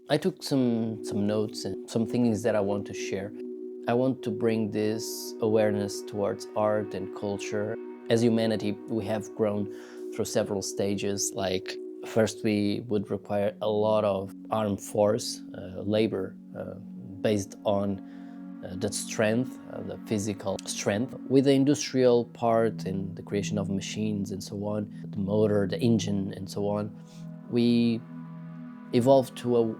I took some notes and some things that I want to share. I want to bring this awareness towards art and culture. As humanity, we have grown through several stages. Like, first, we would require a lot of armed force, labor, based on the strength, the physical strength. With the industrial part and the creation of machines and so on, the motor, the engine, and so on, we evolved to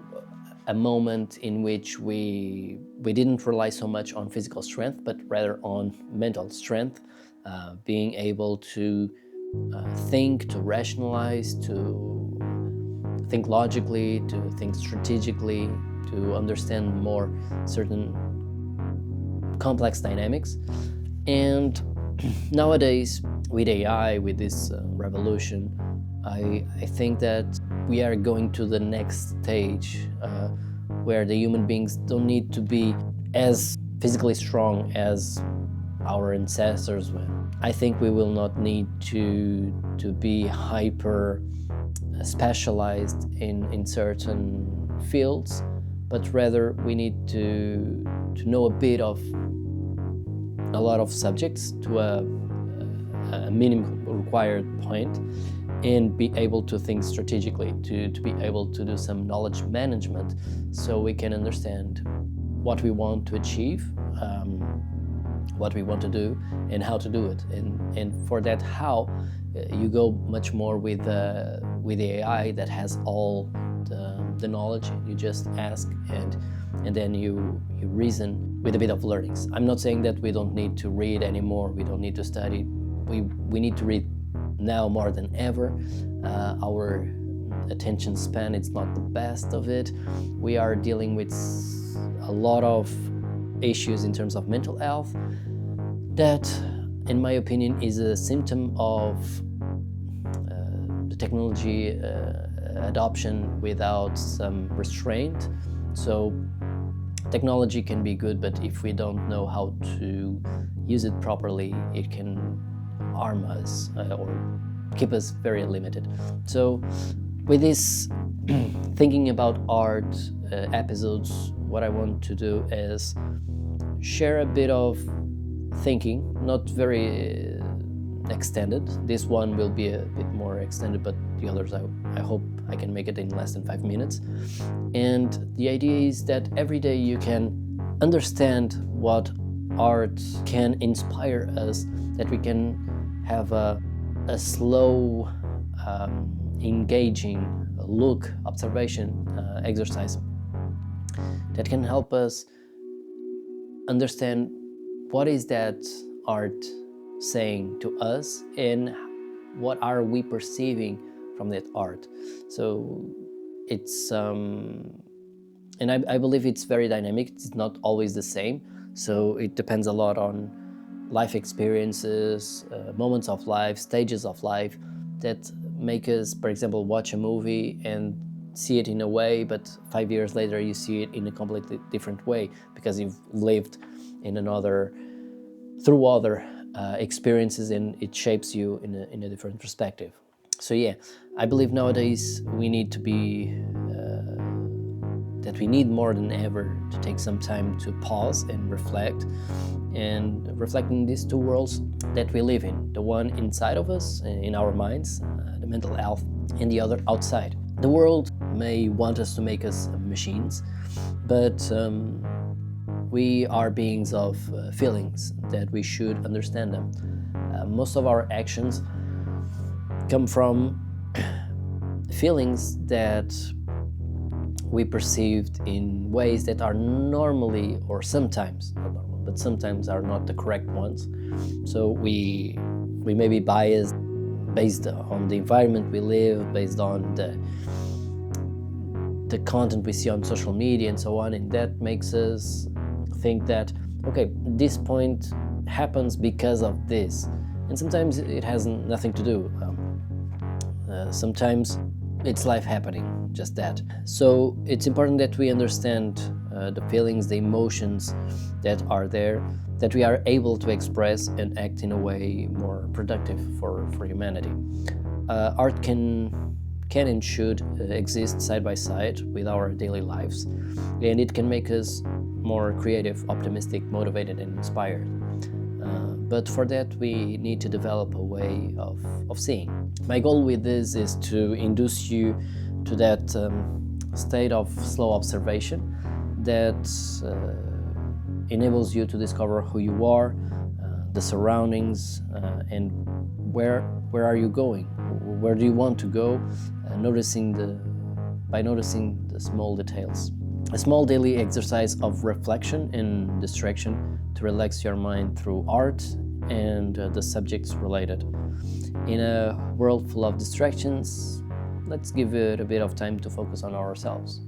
a moment in which we didn't rely so much on physical strength, but rather on mental strength, being able to think, to rationalize, to think logically, to think strategically, to understand more certain complex dynamics. And nowadays, with AI, with this revolution, I think that we are going to the next stage where the human beings don't need to be as physically strong as our ancestors were. I think we will not need to be hyper specialized in certain fields, but rather we need to know a bit of a lot of subjects to a minimum required point, and be able to think strategically, to be able to do some knowledge management so we can understand what we want to achieve, what we want to do, and how to do it. And for that how, you go much more with the AI that has all the knowledge. You just ask, and then you reason with a bit of learnings. I'm not saying that we don't need to read anymore, we don't need to study. We need to read now more than ever. Our attention span, it's not the best of it. We are dealing with a lot of issues in terms of mental health that, in my opinion, is a symptom of the technology adoption without some restraint. So technology can be good, but if we don't know how to use it properly, it can harm us or keep us very limited. So with this thinking about art episodes, what I want to do is share a bit of thinking, not very extended. This one will be a bit more extended, but the others I hope I can make it in less than 5 minutes. And the idea is that every day you can understand what art can inspire us, that we can have a slow, engaging look, observation, exercise that can help us understand what is that art saying to us and what are we perceiving from that art. So it's and I believe it's very dynamic. It's not always the same, so it depends a lot on life experiences, moments of life, stages of life that make us, for example, watch a movie and see it in a way, but 5 years later you see it in a completely different way because you've lived in another, through other experiences, and it shapes you in a different perspective. So yeah, I believe nowadays we need to be that we need more than ever to take some time to pause and reflect in these two worlds that we live in, the one inside of us, in our minds, the mental health, and the other outside. The world may want us to make us machines, but we are beings of feelings that we should understand them. Most of our actions come from feelings that we perceived in ways that are normally, or sometimes, not normal, but sometimes are not the correct ones. So we may be biased based on the environment we live, based on the content we see on social media and so on, and that makes us think that, okay, this point happens because of this, and sometimes it has nothing to do. Sometimes it's life happening, just that. So it's important that we understand the feelings, the emotions that are there, that we are able to express and act in a way more productive for humanity. Art can can and should exist side by side with our daily lives, and it can make us more creative, optimistic, motivated, and inspired. But for that, we need to develop a way of seeing. My goal with this is to induce you to that state of slow observation that enables you to discover who you are, the surroundings, and where are you going? Where do you want to go? By noticing the small details. A small daily exercise of reflection and distraction to relax your mind through art and the subjects related. In a world full of distractions, let's give it a bit of time to focus on ourselves.